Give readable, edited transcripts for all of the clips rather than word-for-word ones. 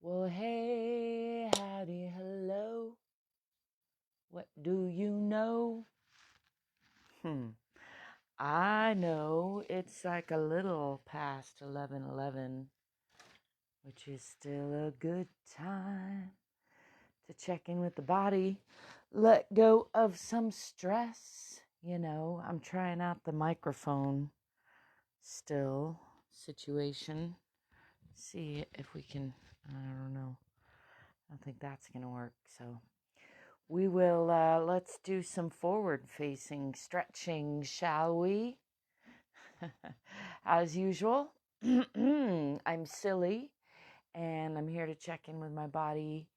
Well, hey, howdy, hello. What do you know? I know it's like a little past 11:11, which is still a good time to check in with the body, let go of some stress. I'm trying out the microphone still situation. See if we can, I don't know. I don't think that's going to work, so we will, let's do some forward-facing stretching, shall we? As usual, I'm silly, and I'm here to check in with my body,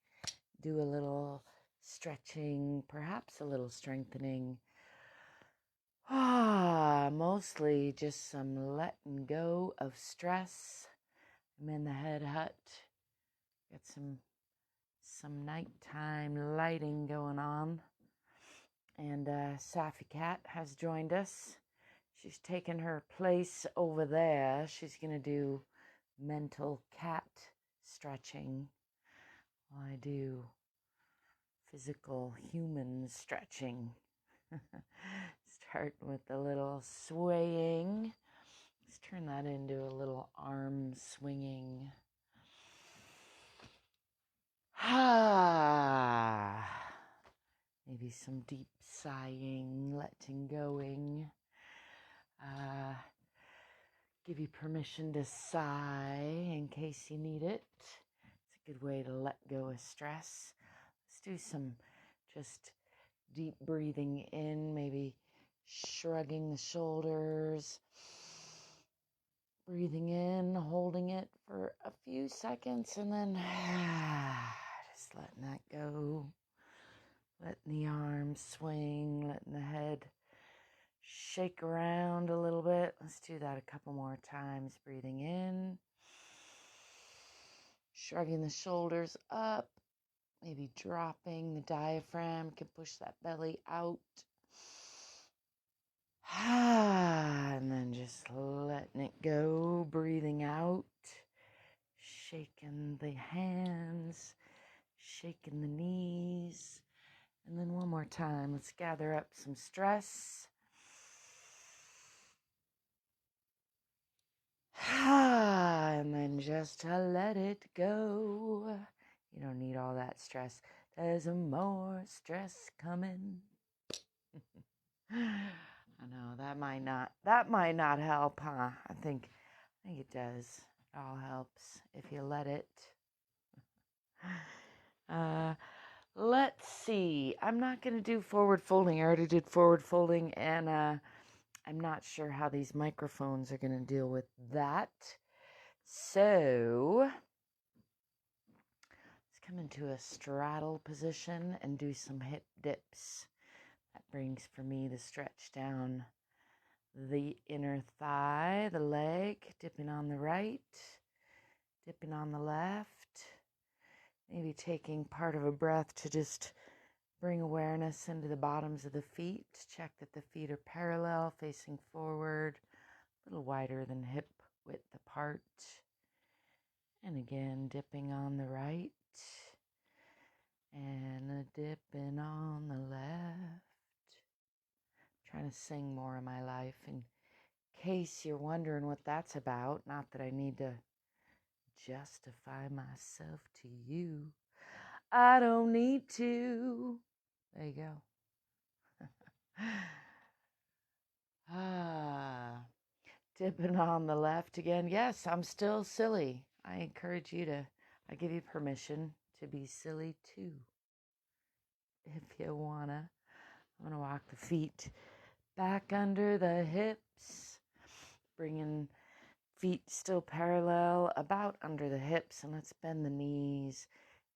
do a little stretching, perhaps a little strengthening. Mostly just some letting go of stress. I'm in the Head Hutt. Got some nighttime lighting going on. And Safi Cat has joined us. She's taken her place over there. She's going to do mental cat stretching while I do physical human stretching. Start with a little swaying. Let's turn that into a little arm swinging. Maybe some deep sighing, letting going. Give you permission to sigh in case you need it. It's a good way to let go of stress. Let's do some just deep breathing in, maybe shrugging the shoulders. Breathing in, holding it for a few seconds, and then just letting that go. Letting the arms swing, letting the head shake around a little bit. Let's do that a couple more times. Breathing in, shrugging the shoulders up, maybe dropping the diaphragm. Can push that belly out. And then just letting it go. Breathing out, shaking the hands, shaking the knees. And then one more time, let's gather up some stress. And then just let it go. You don't need all that stress. There's more stress coming. I know that might not help, huh? I think it does. It all helps if you let it. Let's see. I'm not going to do forward folding. I already did forward folding, and I'm not sure how these microphones are going to deal with that. So let's come into a straddle position and do some hip dips. That brings for me the stretch down the inner thigh, the leg, dipping on the right, dipping on the left. Maybe taking part of a breath to just bring awareness into the bottoms of the feet. Check that the feet are parallel, facing forward, a little wider than hip width apart. And again, dipping on the right and a dipping on the left. Trying to sing more in my life in case you're wondering what that's about. Not that I need to justify myself to you. I don't need to. There you go. Dipping on the left again. Yes, I'm still silly. I give you permission to be silly too. If you wanna. I'm gonna walk the feet back under the hips, bringing feet still parallel about under the hips, and let's bend the knees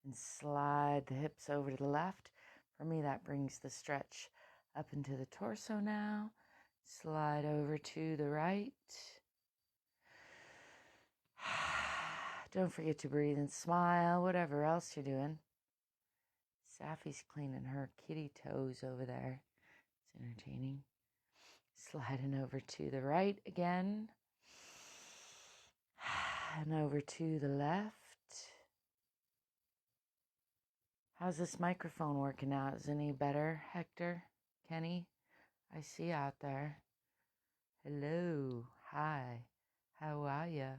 and slide the hips over to the left. For me, that brings the stretch up into the torso now. Slide over to the right. Don't forget to breathe and smile, whatever else you're doing. Safi's cleaning her kitty toes over there. It's entertaining. Sliding over to the right again. And over to the left. How's this microphone working out? Is it any better, Hector? Kenny? I see you out there. Hello. Hi. How are ya?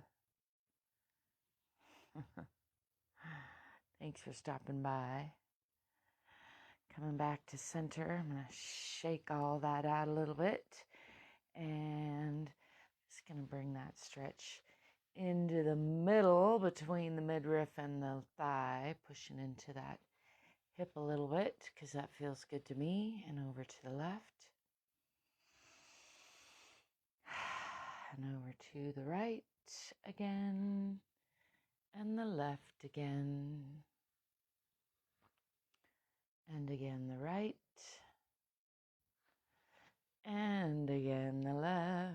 Thanks for stopping by. Coming back to center. I'm going to shake all that out a little bit. And just going to bring that stretch into the middle between the midriff and the thigh. Pushing into that hip a little bit because that feels good to me. And over to the left. And over to the right again. And the left again. And again the right. And again the left.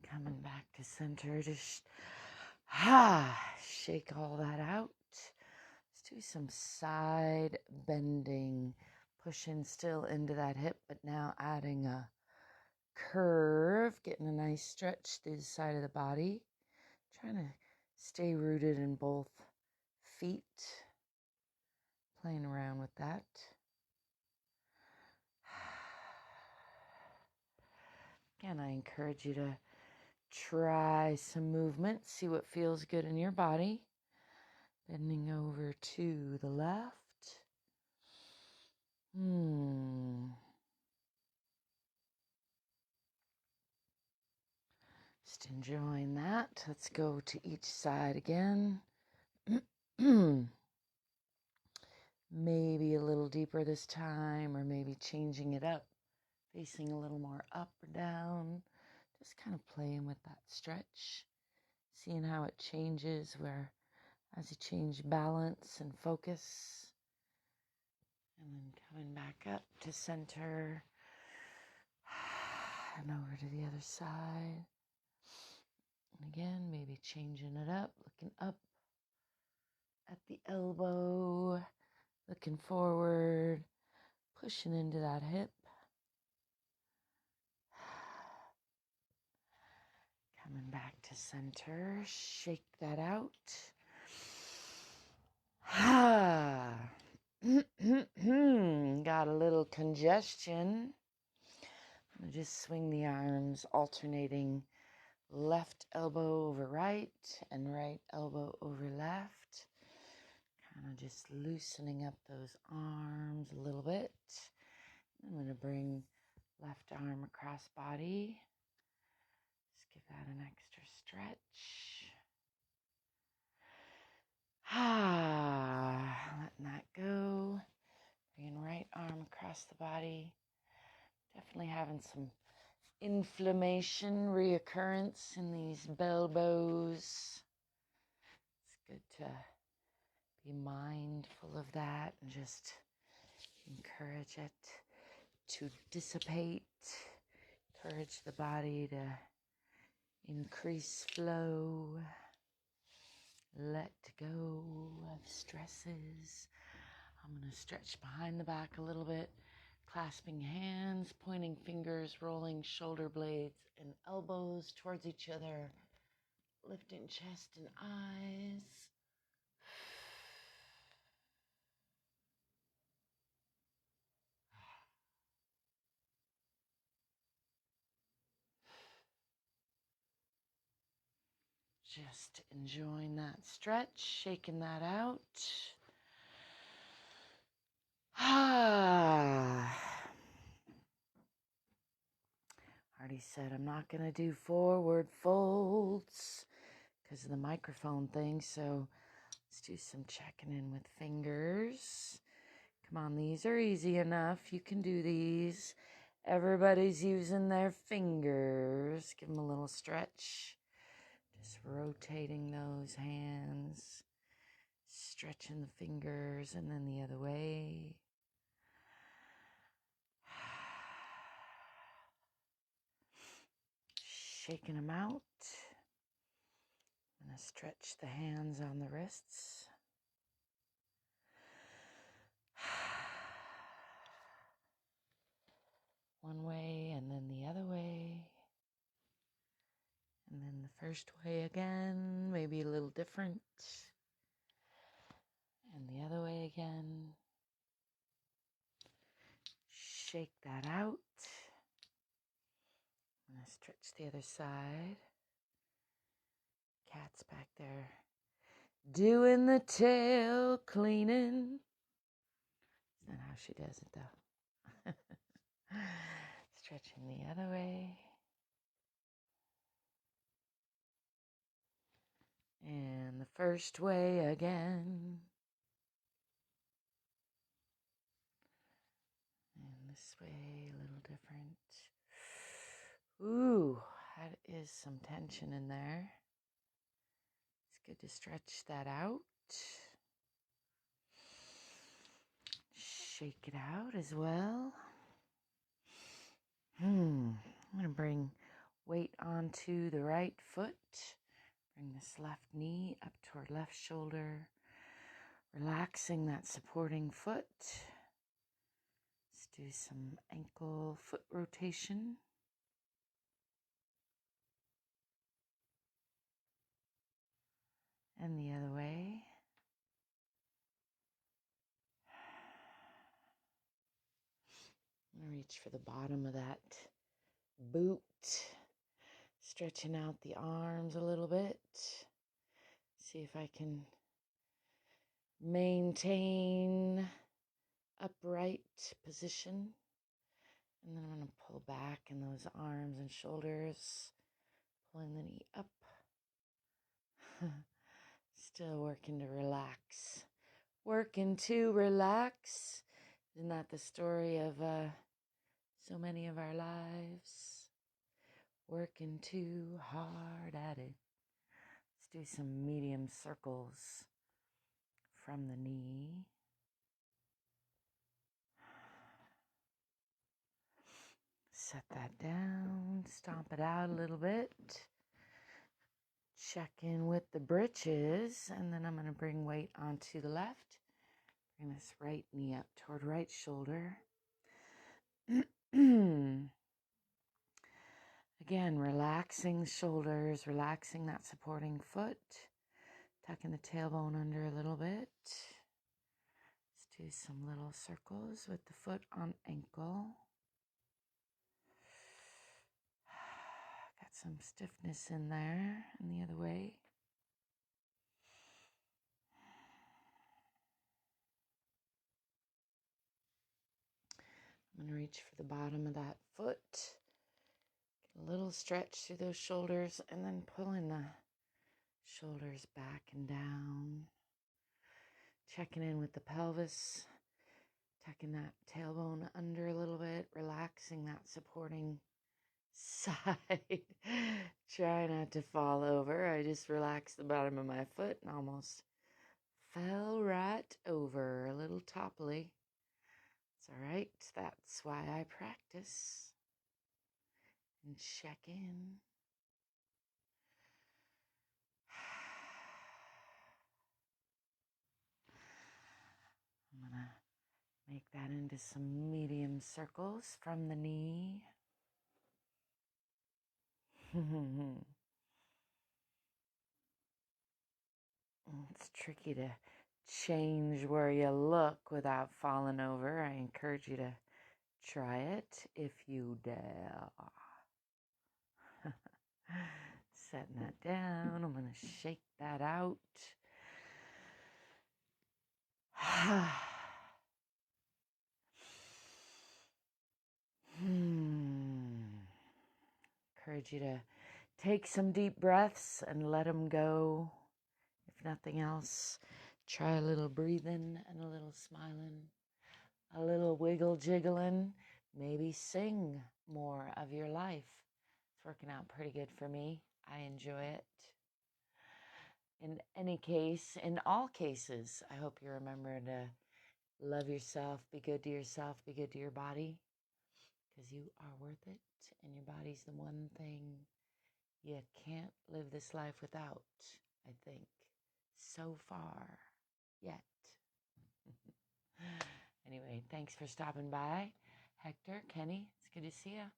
Coming back to center. Just shake all that out. Let's do some side bending. Pushing still into that hip, but now adding a curve. Getting a nice stretch through the side of the body. Trying to stay rooted in both feet. Playing around with that. Again, I encourage you to try some movement. See what feels good in your body. Bending over to the left. Just enjoying that. Let's go to each side again. Maybe a little deeper this time, or maybe changing it up. Facing a little more up or down. Just kind of playing with that stretch. Seeing how it changes as you change balance and focus. And then coming back up to center. And over to the other side. And again, maybe changing it up. Looking up at the elbow. Looking forward. Pushing into that hip. Coming back to center. Shake that out. Got a little congestion. I'm going to just swing the arms, alternating left elbow over right and right elbow over left. Kind of just loosening up those arms a little bit. I'm going to bring left arm across body. Just give that an extra stretch. Letting that go. Bringing right arm across the body. Definitely having some inflammation, reoccurrence in these elbows. It's good to be mindful of that and just encourage it to dissipate. Encourage the body to increase flow. Let go of stresses. I'm going to stretch behind the back a little bit. Clasping hands, pointing fingers, rolling shoulder blades and elbows towards each other. Lifting chest and eyes. Just enjoying that stretch, shaking that out. Already said I'm not going to do forward folds because of the microphone thing, so let's do some checking in with fingers. Come on, these are easy enough. You can do these. Everybody's using their fingers. Give them a little stretch. Just rotating those hands. Stretching the fingers and then the other way. Shaking them out. I'm going to stretch the hands on the wrists. One way and then the other way. And then the first way again, maybe a little different. And the other way again. Shake that out. I'm going to stretch the other side. Cat's back there doing the tail cleaning. That's not how she does it though. Stretching the other way. And the first way again. And this way, a little different. Ooh, that is some tension in there. It's good to stretch that out. Shake it out as well. I'm going to bring weight onto the right foot. Bring this left knee up toward left shoulder. Relaxing that supporting foot. Let's do some ankle foot rotation. And the other way. I'm going to reach for the bottom of that boot. Stretching out the arms a little bit. See if I can maintain upright position. And then I'm going to pull back in those arms and shoulders. Pulling the knee up. Still working to relax. Working to relax. Isn't that the story of so many of our lives? Working too hard at it. Let's do some medium circles from the knee. Set that down. Stomp it out a little bit. Check in with the britches. And then I'm going to bring weight onto the left. Bring this right knee up toward right shoulder. Again, relaxing the shoulders, relaxing that supporting foot. Tucking the tailbone under a little bit. Let's do some little circles with the foot on ankle. Got some stiffness in there and the other way. I'm going to reach for the bottom of that foot. Get a little stretch through those shoulders and then pulling the shoulders back and down. Checking in with the pelvis. Tucking that tailbone under a little bit. Relaxing that supporting side. Try not to fall over. I just relaxed the bottom of my foot and almost fell right over. A little topply. It's all right. That's why I practice. And check in. I'm going to make that into some medium circles from the knee. It's tricky to change where you look without falling over. I encourage you to try it if you dare. Setting that down. I'm going to shake that out. Encourage you to take some deep breaths and let them go. If nothing else, try a little breathing and a little smiling, a little wiggle jiggling. Maybe sing more of your life. It's working out pretty good for me. I enjoy it. In any case, in all cases, I hope you remember to love yourself, be good to yourself, be good to your body, because you are worth it, and your body's the one thing you can't live this life without, I think, so far yet. Anyway, thanks for stopping by. Hector, Kenny, it's good to see you.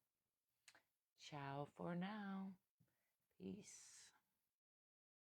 Ciao for now. Peace.